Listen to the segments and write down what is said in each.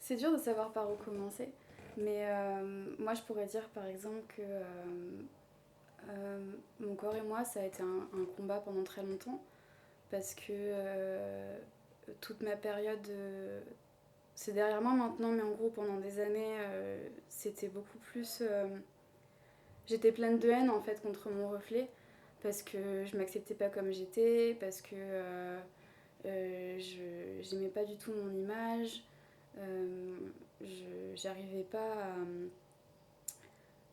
C'est dur de savoir par où commencer, mais moi je pourrais dire par exemple que mon corps et moi ça a été un combat pendant très longtemps parce que toute ma période, c'est derrière moi maintenant, mais en gros pendant des années c'était beaucoup plus... j'étais pleine de haine en fait contre mon reflet parce que je m'acceptais pas comme j'étais, parce que j'aimais pas du tout mon image. Euh, J'arrivais pas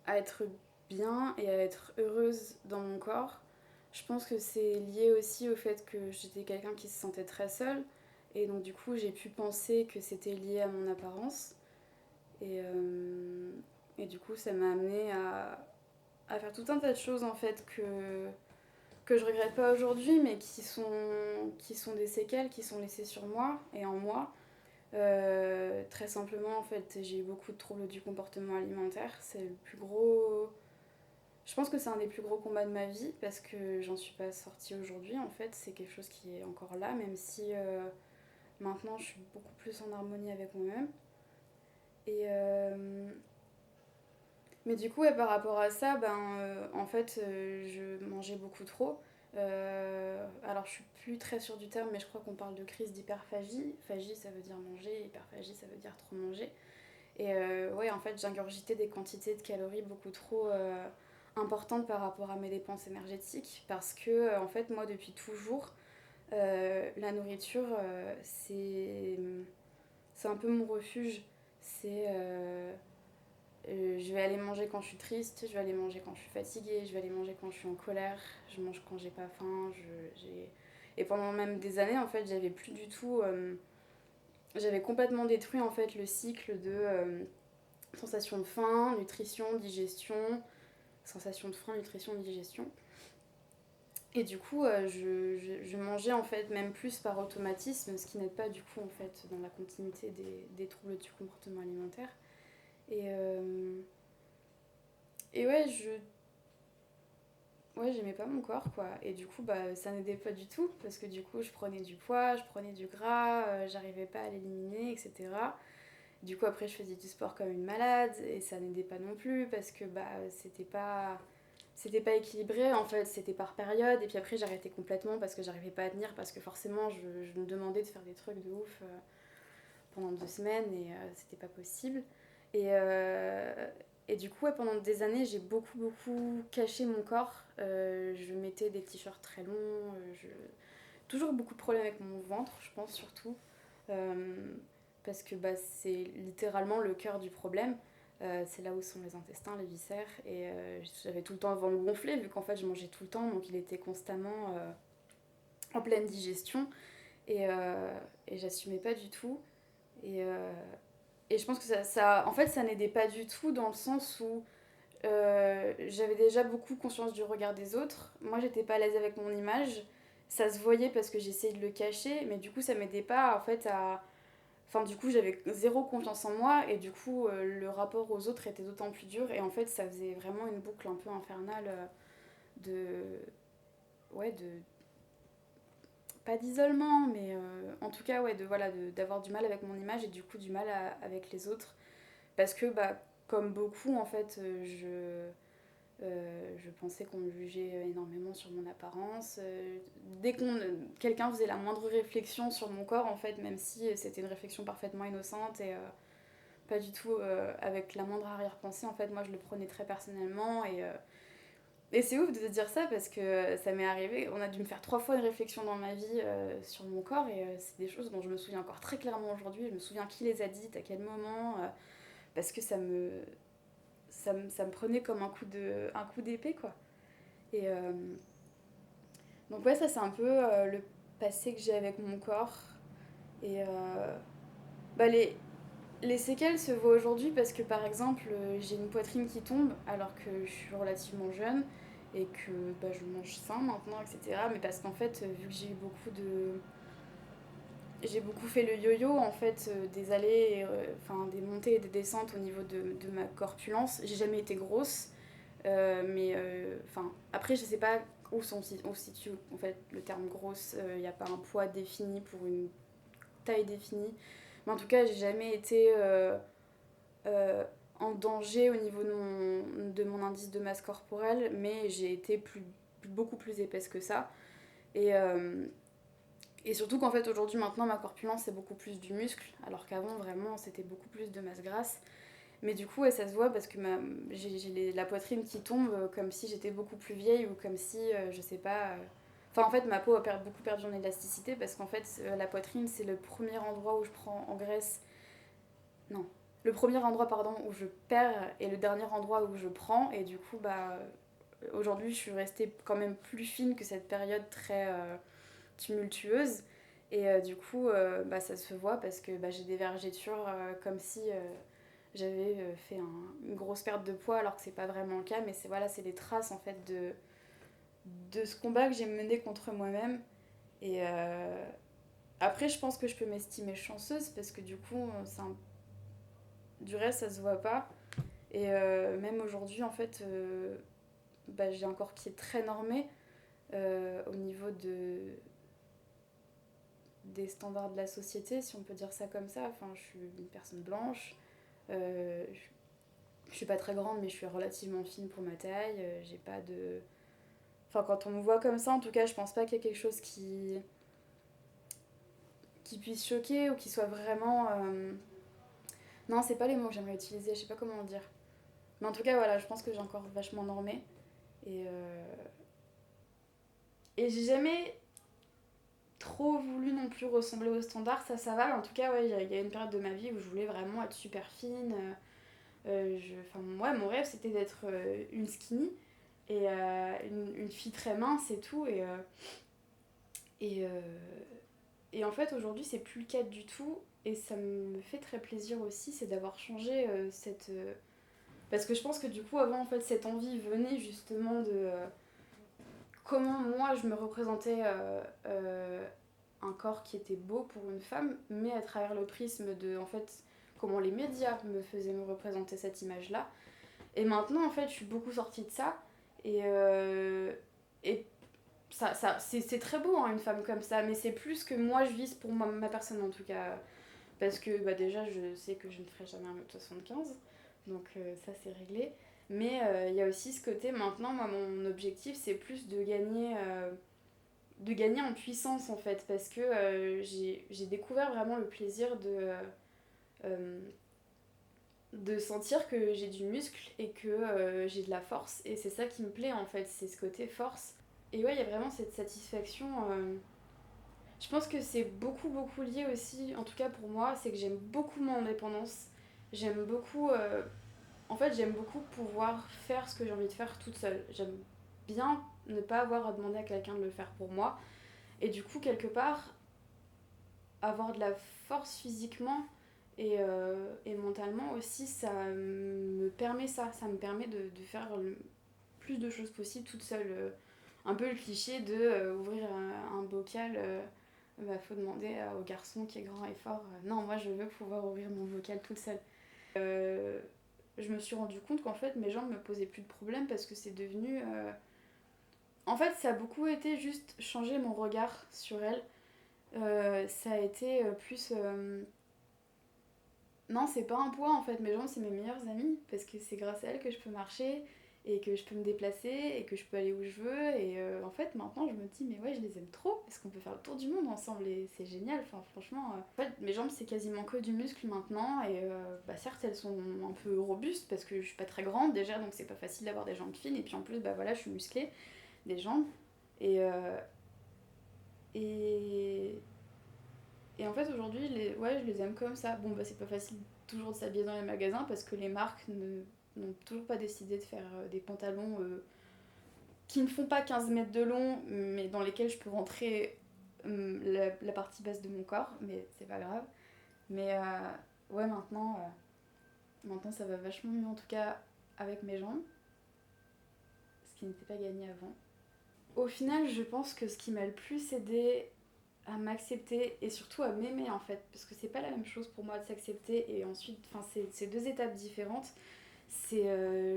à être bien et à être heureuse dans mon corps. Je pense que c'est lié aussi au fait que j'étais quelqu'un qui se sentait très seule. Et donc du coup, j'ai pu penser que c'était lié à mon apparence. Et, euh, et du coup, ça m'a amené à faire tout un tas de choses en fait que je regrette pas aujourd'hui, mais qui sont des séquelles qui sont laissées sur moi et en moi. Très simplement, en fait, j'ai eu beaucoup de troubles du comportement alimentaire. C'est le plus gros. Je pense que c'est un des plus gros combats de ma vie parce que j'en suis pas sortie aujourd'hui. En fait, c'est quelque chose qui est encore là, même si maintenant je suis beaucoup plus en harmonie avec moi-même. Et mais du coup, ouais, par rapport à ça, en fait, je mangeais beaucoup trop. Alors, je suis plus très sûre du terme, mais je crois qu'on parle de crise d'hyperphagie. Phagie, ça veut dire manger, hyperphagie, ça veut dire trop manger. Et ouais, en fait, j'ingurgitais des quantités de calories beaucoup trop importantes par rapport à mes dépenses énergétiques. Parce que, en fait, moi, depuis toujours, la nourriture, c'est un peu mon refuge. C'est. Je vais aller manger quand je suis triste, je vais aller manger quand je suis fatiguée, je vais aller manger quand je suis en colère, je mange quand j'ai pas faim. Et pendant même des années, en fait, j'avais plus du tout. J'avais complètement détruit en fait le cycle de sensation de faim, nutrition, digestion, sensation de faim, nutrition, digestion. Et du coup, je mangeais en fait même plus par automatisme, ce qui n'aide pas du coup en fait dans la continuité des troubles du comportement alimentaire. Et, et ouais, j'aimais pas mon corps quoi. Et du coup, ça n'aidait pas du tout parce que du coup, je prenais du poids, je prenais du gras, j'arrivais pas à l'éliminer, etc. Du coup, après, je faisais du sport comme une malade et ça n'aidait pas non plus parce que c'était pas équilibré en fait, c'était par période. Et puis après, j'arrêtais complètement parce que j'arrivais pas à tenir parce que forcément, je me demandais de faire des trucs de ouf pendant 2 semaines et c'était pas possible. Et, euh, et du coup, ouais, pendant des années, j'ai beaucoup caché mon corps. Je mettais des t-shirts très longs. Toujours beaucoup de problèmes avec mon ventre, je pense surtout. Euh, Parce que c'est littéralement le cœur du problème. C'est là où sont les intestins, les viscères. Et j'avais tout le temps le ventre gonflé, vu qu'en fait je mangeais tout le temps, donc il était constamment en pleine digestion. Et, euh, et j'assumais pas du tout. Et, euh, et je pense que en fait, ça n'aidait pas du tout dans le sens où j'avais déjà beaucoup conscience du regard des autres. Moi, j'étais pas à l'aise avec mon image. Ça se voyait parce que j'essayais de le cacher, mais du coup, ça m'aidait pas en fait à. Enfin, du coup, j'avais zéro confiance en moi et du coup, le rapport aux autres était d'autant plus dur. Et en fait, ça faisait vraiment une boucle un peu infernale de. Ouais, de. Pas d'isolement, mais en tout cas, ouais, d'avoir du mal avec mon image et du coup, du mal avec les autres. Parce que, comme beaucoup, en fait, je pensais qu'on me jugeait énormément sur mon apparence. Dès que quelqu'un faisait la moindre réflexion sur mon corps, en fait, même si c'était une réflexion parfaitement innocente et pas du tout avec la moindre arrière-pensée, en fait, moi, je le prenais très personnellement. Et c'est ouf de te dire ça parce que ça m'est arrivé. On a dû me faire 3 fois une réflexion dans ma vie sur mon corps et c'est des choses dont je me souviens encore très clairement aujourd'hui. Je me souviens qui les a dites, à quel moment, parce que ça me prenait comme un coup d'épée, quoi. Et donc, ouais, ça, c'est un peu le passé que j'ai avec mon corps. Et les séquelles se voient aujourd'hui parce que, par exemple, j'ai une poitrine qui tombe alors que je suis relativement jeune et que je mange sain maintenant, etc. Mais parce qu'en fait, vu que j'ai eu beaucoup de. J'ai beaucoup fait le yo-yo en fait, des allées, enfin des montées et des descentes au niveau de ma corpulence. J'ai jamais été grosse, mais enfin après je sais pas où se situe en fait le terme grosse. Il n'y a pas un poids défini pour une taille définie. Mais en tout cas, j'ai jamais été en danger au niveau de mon indice de masse corporelle, mais j'ai été beaucoup plus épaisse que ça. Et, euh, et surtout qu'en fait, aujourd'hui, maintenant, ma corpulence, c'est beaucoup plus du muscle, alors qu'avant, vraiment, c'était beaucoup plus de masse grasse. Mais du coup, ouais, ça se voit parce que j'ai la poitrine qui tombe comme si j'étais beaucoup plus vieille ou comme si, je sais pas. Enfin, en fait, ma peau a beaucoup perdu en élasticité parce qu'en fait, la poitrine, c'est le premier endroit où je prends en graisse. Non. Le premier endroit, pardon, où je perds et le dernier endroit où je prends. Et du coup, bah, aujourd'hui, je suis restée quand même plus fine que cette période très tumultueuse. Et du coup, bah, ça se voit parce que bah, j'ai des vergetures comme si j'avais fait une grosse perte de poids alors que c'est pas vraiment le cas. Mais c'est voilà, c'est des traces en fait de ce combat que j'ai mené contre moi-même. Et après, je pense que je peux m'estimer chanceuse parce que du coup, du reste, ça se voit pas. Et même aujourd'hui, en fait, bah, j'ai un corps qui est très normé au niveau des standards de la société, si on peut dire ça comme ça. Enfin, je suis une personne blanche. Euh, je suis pas très grande, mais je suis relativement fine pour ma taille. J'ai pas de. Enfin, quand on me voit comme ça, en tout cas, je pense pas qu'il y ait quelque chose qui puisse choquer ou qui soit vraiment. Non, c'est pas les mots que j'aimerais utiliser, je sais pas comment le dire. Mais en tout cas, voilà, je pense que j'ai encore vachement normé. Et, et j'ai jamais trop voulu non plus ressembler aux standards, ça va. Mais en tout cas, ouais, il y a une période de ma vie où je voulais vraiment être super fine. Enfin, moi, mon rêve, c'était d'être une skinny et une fille très mince et tout. Et, euh, et en fait, aujourd'hui, c'est plus le cas du tout. Et ça me fait très plaisir aussi, c'est d'avoir changé cette. Parce que je pense que du coup, avant, en fait, cette envie venait justement de comment moi je me représentais un corps qui était beau pour une femme, mais à travers le prisme de en fait comment les médias me faisaient me représenter cette image-là. Et maintenant, en fait, je suis beaucoup sortie de ça. Et c'est très beau, hein, une femme comme ça, mais c'est plus que moi je vise pour ma personne en tout cas. Parce que bah, déjà, je sais que je ne ferai jamais 1m75, donc ça c'est réglé. Mais il y a aussi ce côté, maintenant, moi, mon objectif, c'est plus de gagner en puissance en fait, parce que j'ai découvert vraiment le plaisir euh, de sentir que j'ai du muscle et que j'ai de la force. Et c'est ça qui me plaît en fait, c'est ce côté force. Et ouais, il y a vraiment cette satisfaction. Je pense que c'est beaucoup lié aussi, en tout cas pour moi, c'est que j'aime beaucoup mon indépendance. J'aime beaucoup. En fait, j'aime beaucoup pouvoir faire ce que j'ai envie de faire toute seule. J'aime bien ne pas avoir à demander à quelqu'un de le faire pour moi. Et du coup, quelque part, avoir de la force physiquement et mentalement aussi, ça me permet ça. Ça me permet de faire le plus de choses possibles toute seule. Un peu le cliché de ouvrir un bocal, bah, faut demander au garçon qui est grand et fort. Non, moi je veux pouvoir ouvrir mon bocal toute seule. Euh, je me suis rendu compte qu'en fait mes jambes me posaient plus de problème parce que c'est devenu. En fait, ça a beaucoup été juste changer mon regard sur elles. Ça a été plus. Non, c'est pas un poids en fait. Mes jambes, c'est mes meilleures amies parce que c'est grâce à elles que je peux marcher et que je peux me déplacer et que je peux aller où je veux. Et en fait, maintenant, je me dis, mais ouais, je les aime trop parce qu'on peut faire le tour du monde ensemble et c'est génial. Enfin, franchement, en fait, mes jambes, c'est quasiment que du muscle maintenant. Et bah, certes, elles sont un peu robustes parce que je suis pas très grande déjà, donc c'est pas facile d'avoir des jambes fines. Et puis en plus, bah voilà, je suis musclée des jambes. Et, et, et en fait, aujourd'hui, ouais, je les aime comme ça. Bon, bah, c'est pas facile toujours de s'habiller dans les magasins parce que les marques n'ont toujours pas décidé de faire des pantalons qui ne font pas 15 mètres de long, mais dans lesquels je peux rentrer la partie basse de mon corps, mais c'est pas grave. Mais ouais, maintenant, ça va vachement mieux, en tout cas avec mes jambes, ce qui n'était pas gagné avant. Au final, je pense que ce qui m'a le plus aidé à m'accepter et surtout à m'aimer en fait, parce que c'est pas la même chose pour moi de s'accepter et ensuite, enfin c'est deux étapes différentes. C'est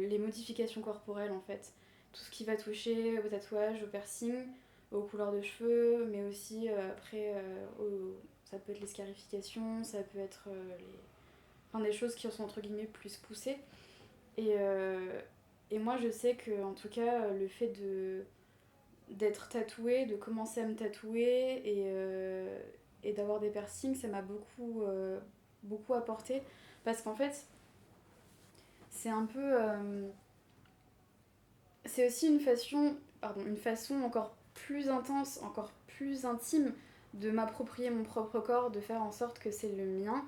les modifications corporelles en fait, tout ce qui va toucher au tatouage, au piercing, aux couleurs de cheveux, mais aussi après ça peut être les scarifications, ça peut être enfin, des choses qui sont entre guillemets plus poussées. Et, et moi je sais que en tout cas le fait d'être tatouée, de commencer à me tatouer et d'avoir des piercings, ça m'a beaucoup apporté. Parce qu'en fait, c'est un peu. C'est aussi une façon encore plus intense, encore plus intime de m'approprier mon propre corps, de faire en sorte que c'est le mien.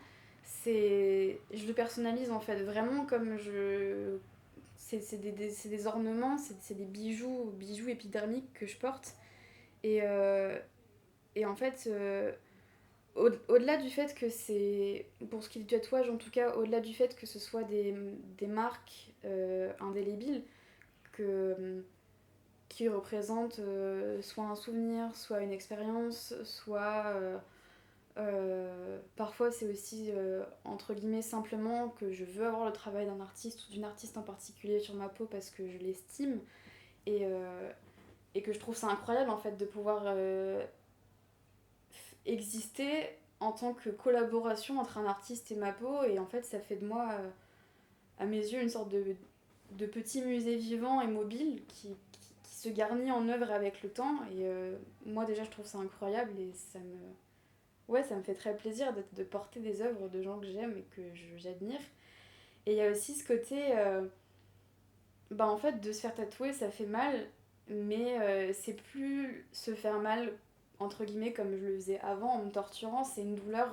Je le personnalise en fait vraiment comme je. C'est des ornements, c'est des bijoux épidermiques que je porte. Et, et en fait, au-delà du fait que c'est, pour ce qui est du tatouage en tout cas, au-delà du fait que ce soit des marques indélébiles que, qui représentent soit un souvenir, soit une expérience, soit parfois c'est aussi entre guillemets simplement que je veux avoir le travail d'un artiste ou d'une artiste en particulier sur ma peau parce que je l'estime et, et que je trouve ça incroyable en fait de pouvoir exister en tant que collaboration entre un artiste et ma peau et en fait ça fait de moi à mes yeux une sorte de petit musée vivant et mobile qui se garnit en œuvre avec le temps et moi déjà je trouve ça incroyable et ça me fait très plaisir de porter des œuvres de gens que j'aime et que j'admire et il y a aussi ce côté bah en fait de se faire tatouer ça fait mal mais c'est plus se faire mal entre guillemets comme je le faisais avant en me torturant, c'est une douleur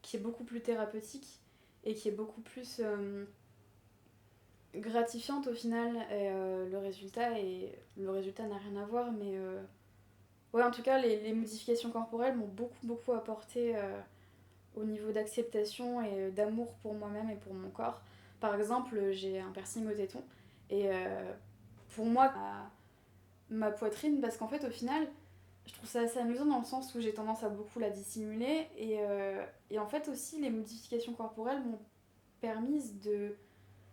qui est beaucoup plus thérapeutique et qui est beaucoup plus gratifiante au final et le résultat n'a rien à voir mais ouais en tout cas les modifications corporelles m'ont beaucoup apporté au niveau d'acceptation et d'amour pour moi-même et pour mon corps. Par exemple, j'ai un piercing au téton et pour moi ma poitrine parce qu'en fait au final je trouve ça assez amusant dans le sens où j'ai tendance à beaucoup la dissimuler et en fait aussi les modifications corporelles m'ont permis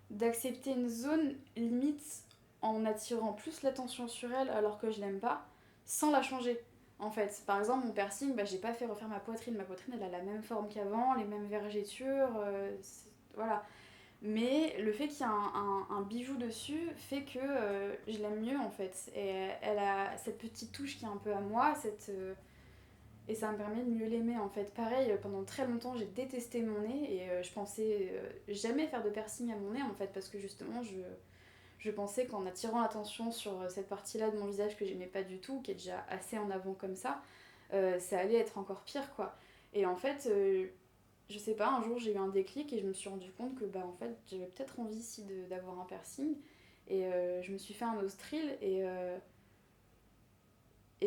d'accepter une zone limite en attirant plus l'attention sur elle alors que je l'aime pas sans la changer en fait. Par exemple mon piercing, bah, j'ai pas fait refaire ma poitrine elle a la même forme qu'avant, les mêmes vergetures, voilà. Mais le fait qu'il y ait un bijou dessus fait que je l'aime mieux en fait. Et elle a cette petite touche qui est un peu à moi, et ça me permet de mieux l'aimer en fait. Pareil, pendant très longtemps j'ai détesté mon nez et je pensais jamais faire de piercing à mon nez en fait parce que justement je pensais qu'en attirant l'attention sur cette partie-là de mon visage que j'aimais pas du tout, qui est déjà assez en avant comme ça allait être encore pire quoi. Et en fait, je sais pas, un jour j'ai eu un déclic et je me suis rendu compte que bah en fait j'avais peut-être envie ici d'avoir un piercing et je me suis fait un nostril et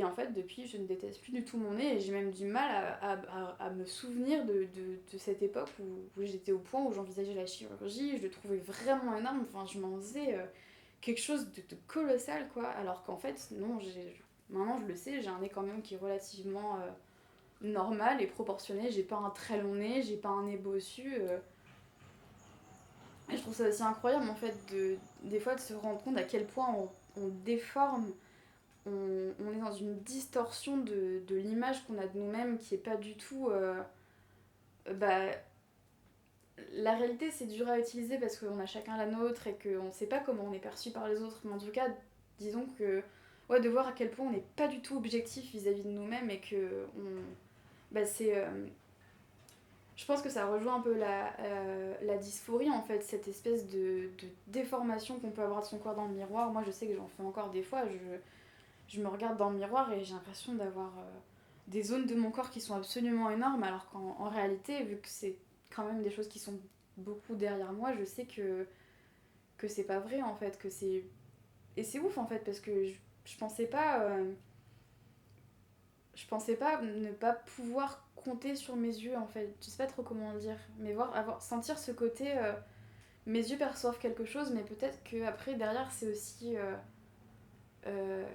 en fait depuis je ne déteste plus du tout mon nez et j'ai même du mal à me souvenir de cette époque où j'étais au point où j'envisageais la chirurgie, je le trouvais vraiment énorme, enfin je m'en faisais quelque chose de colossal quoi, alors qu'en fait non, maintenant je le sais, j'ai un nez quand même qui est relativement normal et proportionné. J'ai pas un très long nez, j'ai pas un nez bossu. Et je trouve ça aussi incroyable en fait des fois de se rendre compte à quel point on déforme, on est dans une distorsion de l'image qu'on a de nous-mêmes qui est pas du tout. Bah, la réalité c'est dur à utiliser parce qu'on a chacun la nôtre et qu'on sait pas comment on est perçu par les autres, mais en tout cas, disons que. Ouais, de voir à quel point on n'est pas du tout objectif vis-à-vis de nous-mêmes et que bah, c'est je pense que ça rejoint un peu la dysphorie en fait, cette espèce de déformation qu'on peut avoir de son corps dans le miroir. Moi je sais que j'en fais encore des fois, je me regarde dans le miroir et j'ai l'impression d'avoir des zones de mon corps qui sont absolument énormes alors qu'en réalité, vu que c'est quand même des choses qui sont beaucoup derrière moi, je sais que c'est pas vrai en fait, que c'est... Et c'est ouf en fait parce que je pensais pas... je pensais pas ne pas pouvoir compter sur mes yeux en fait. Je sais pas trop comment le dire, mais sentir ce côté. Mes yeux perçoivent quelque chose, mais peut-être qu'après, derrière, c'est aussi. Euh,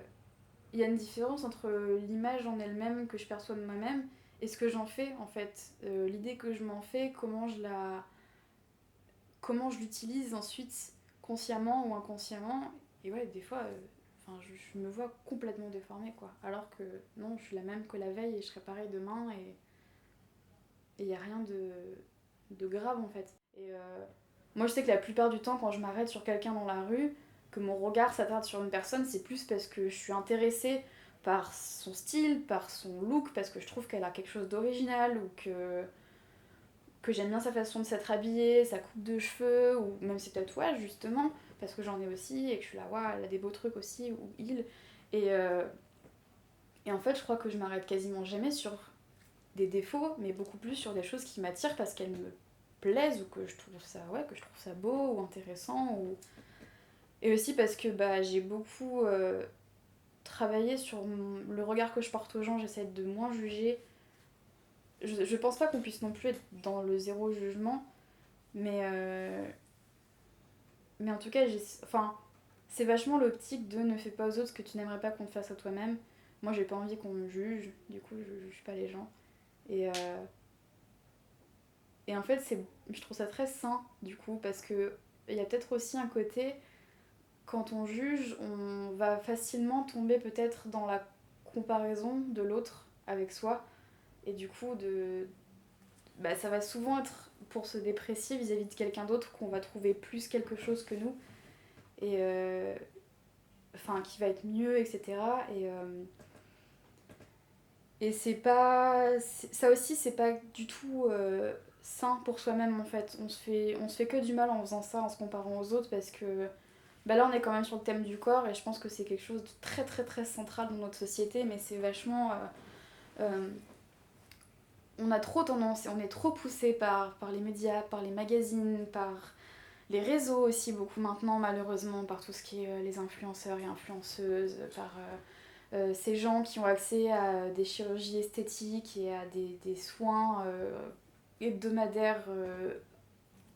il y a une différence entre l'image en elle-même que je perçois de moi-même et ce que j'en fais en fait. L'idée que je m'en fais, comment je l'utilise ensuite, consciemment ou inconsciemment. Et ouais, des fois. Je me vois complètement déformée quoi. Alors que non, je suis la même que la veille et je serai pareil demain et il n'y a rien de grave en fait. Et moi je sais que la plupart du temps quand je m'arrête sur quelqu'un dans la rue, que mon regard s'attarde sur une personne, c'est plus parce que je suis intéressée par son style, par son look, parce que je trouve qu'elle a quelque chose d'original ou que j'aime bien sa façon de s'être habillée, sa coupe de cheveux, ou même ses tatouages justement, parce que j'en ai aussi et que je suis là, waouh, elle a des beaux trucs aussi, ou il. Et, euh, et en fait, je crois que je m'arrête quasiment jamais sur des défauts, mais beaucoup plus sur des choses qui m'attirent parce qu'elles me plaisent ou que je trouve ça, ouais, que je trouve ça beau ou intéressant. Et aussi parce que bah, j'ai beaucoup travaillé sur le regard que je porte aux gens, j'essaie de moins juger. Je pense pas qu'on puisse non plus être dans le zéro jugement, mais, mais en tout cas, enfin, c'est vachement l'optique de ne fais pas aux autres ce que tu n'aimerais pas qu'on te fasse à toi-même. Moi, j'ai pas envie qu'on me juge, du coup, je juge pas les gens. Et, et en fait, je trouve ça très sain, du coup, parce que il y a peut-être aussi un côté, quand on juge, on va facilement tomber peut-être dans la comparaison de l'autre avec soi. Et du coup, bah, ça va souvent être pour se déprécier vis-à-vis de quelqu'un d'autre qu'on va trouver plus quelque chose que nous. Et enfin, qui va être mieux, etc. Et c'est pas. Ça aussi, c'est pas du tout sain pour soi-même en fait. On se fait que du mal en faisant ça, en se comparant aux autres, parce que bah là, on est quand même sur le thème du corps, et je pense que c'est quelque chose de très très très central dans notre société, mais c'est vachement. Euh, on a trop tendance, et on est trop poussé par les médias, par les magazines, par les réseaux aussi, beaucoup maintenant, malheureusement, par tout ce qui est les influenceurs et influenceuses, par. Ces gens qui ont accès à des chirurgies esthétiques et à des soins hebdomadaires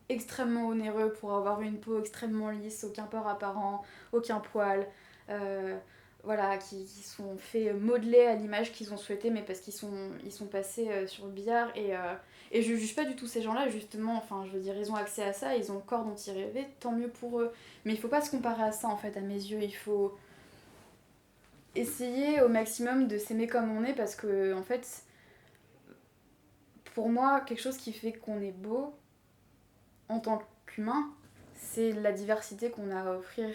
extrêmement onéreux pour avoir une peau extrêmement lisse, aucun pore apparent, aucun poil, euh, voilà, qui sont fait modeler à l'image qu'ils ont souhaité, mais parce qu'ils sont passés sur le billard. Et je juge pas du tout ces gens-là, justement, enfin, je veux dire, ils ont accès à ça, ils ont le corps dont ils rêvaient, tant mieux pour eux. Mais il faut pas se comparer à ça, en fait, à mes yeux, il faut essayer au maximum de s'aimer comme on est parce que en fait pour moi quelque chose qui fait qu'on est beau en tant qu'humain c'est la diversité qu'on a à offrir.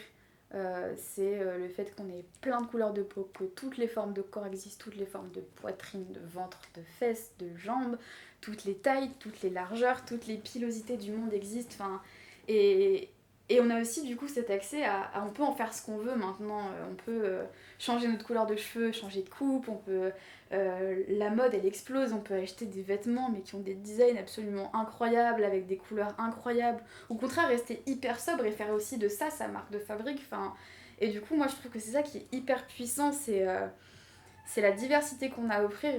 C'est le fait qu'on ait plein de couleurs de peau, que toutes les formes de corps existent, toutes les formes de poitrine, de ventre, de fesses, de jambes, toutes les tailles, toutes les largeurs, toutes les pilosités du monde existent. Enfin, et, et on a aussi du coup cet accès on peut en faire ce qu'on veut maintenant. On peut changer notre couleur de cheveux, changer de coupe, on peut la mode elle explose, on peut acheter des vêtements mais qui ont des designs absolument incroyables avec des couleurs incroyables. Au contraire, rester hyper sobre et faire aussi de ça sa marque de fabrique. Enfin, et du coup, moi je trouve que c'est ça qui est hyper puissant, c'est la diversité qu'on a à offrir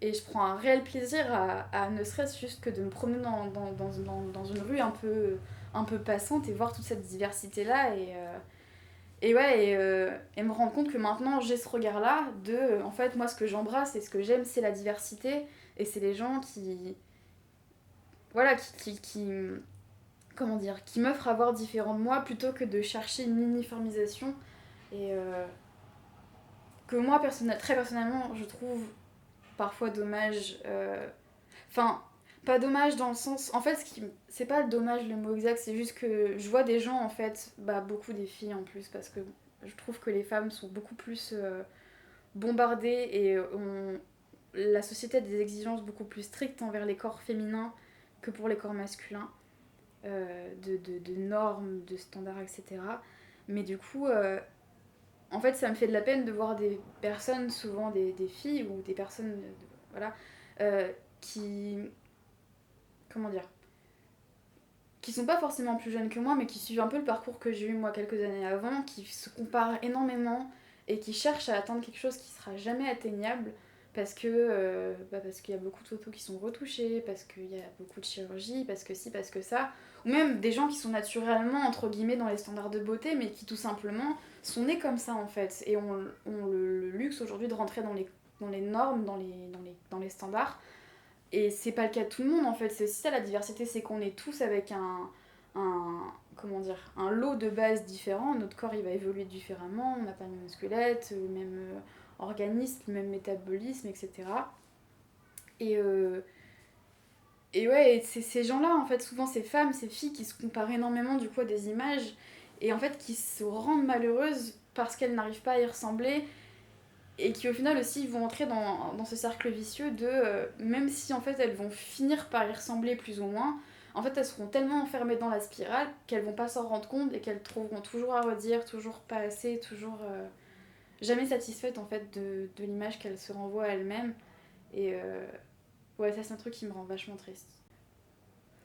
et je prends un réel plaisir à ne serait-ce juste que de me promener dans une rue un peu passante et voir toute cette diversité-là et ouais, et me rendre compte que maintenant j'ai ce regard-là de, en fait, moi ce que j'embrasse et ce que j'aime c'est la diversité et c'est les gens voilà, comment dire, qui m'offrent à voir différents de moi plutôt que de chercher une uniformisation et que moi très personnellement je trouve parfois dommage. Enfin, pas dommage dans le sens. En fait, c'est pas dommage le mot exact, c'est juste que je vois des gens, en fait, bah, beaucoup des filles en plus, parce que je trouve que les femmes sont beaucoup plus bombardées et la société a des exigences beaucoup plus strictes envers les corps féminins que pour les corps masculins, de normes, de standards, etc. Mais du coup, en fait, ça me fait de la peine de voir des personnes, souvent des filles ou des personnes, voilà, qui, comment dire, qui sont pas forcément plus jeunes que moi, mais qui suivent un peu le parcours que j'ai eu moi quelques années avant, qui se comparent énormément et qui cherchent à atteindre quelque chose qui sera jamais atteignable parce qu'il y a beaucoup de photos qui sont retouchées, parce qu'il y a beaucoup de chirurgie, parce que ci, parce que ça, ou même des gens qui sont naturellement entre guillemets dans les standards de beauté, mais qui tout simplement sont nés comme ça en fait, et ont le luxe aujourd'hui de rentrer dans les normes, dans les standards et c'est pas le cas de tout le monde en fait, c'est aussi ça la diversité, c'est qu'on est tous avec comment dire, un lot de bases différents, notre corps il va évoluer différemment, on n'a pas le même squelette, le même organisme, le même métabolisme, etc. Et, Et ouais, et c'est ces gens-là, en fait, souvent ces femmes, ces filles qui se comparent énormément du coup à des images et en fait qui se rendent malheureuses parce qu'elles n'arrivent pas à y ressembler et qui au final aussi vont entrer dans ce cercle vicieux de même si en fait elles vont finir par y ressembler plus ou moins, en fait elles seront tellement enfermées dans la spirale qu'elles vont pas s'en rendre compte et qu'elles trouveront toujours à redire, toujours pas assez, toujours jamais satisfaites en fait de l'image qu'elles se renvoient à elles-mêmes. Et ouais, ça c'est un truc qui me rend vachement triste.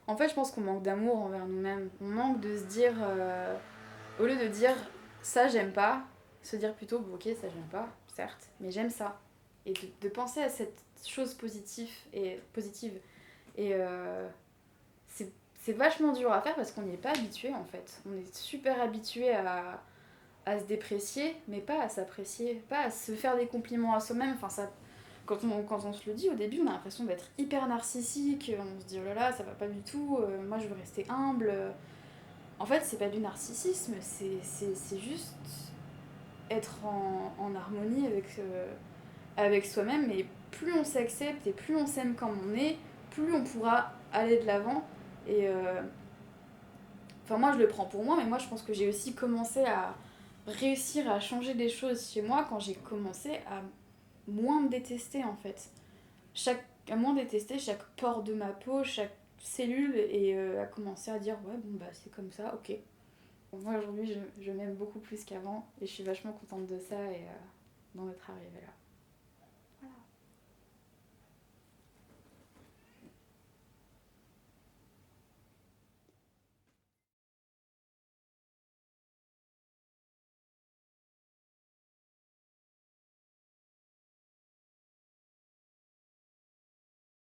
En fait, je pense qu'on manque d'amour envers nous-mêmes. On manque de se dire, au lieu de dire ça j'aime pas, se dire plutôt bon, ok, ça j'aime pas, certes, mais j'aime ça. Et de penser à cette chose positive. Et c'est vachement dur à faire parce qu'on n'y est pas habitué en fait. On est super habitué à se déprécier, mais pas à s'apprécier, pas à se faire des compliments à soi-même. Enfin, ça, quand on se le dit au début, on a l'impression d'être hyper narcissique, on se dit oh là là, ça va pas du tout, moi je veux rester humble. En fait, c'est pas du narcissisme, c'est juste être en harmonie avec soi-même. Et plus on s'accepte et plus on s'aime comme on est, plus on pourra aller de l'avant. Et enfin, moi je le prends pour moi, mais moi je pense que j'ai aussi commencé à réussir à changer des choses chez moi quand j'ai commencé à moins me détester en fait. À moins détester chaque pore de ma peau, chaque cellule et à commencer à dire ouais bon bah c'est comme ça, ok. Moi aujourd'hui je m'aime beaucoup plus qu'avant et je suis vachement contente de ça et d'en être arrivée là.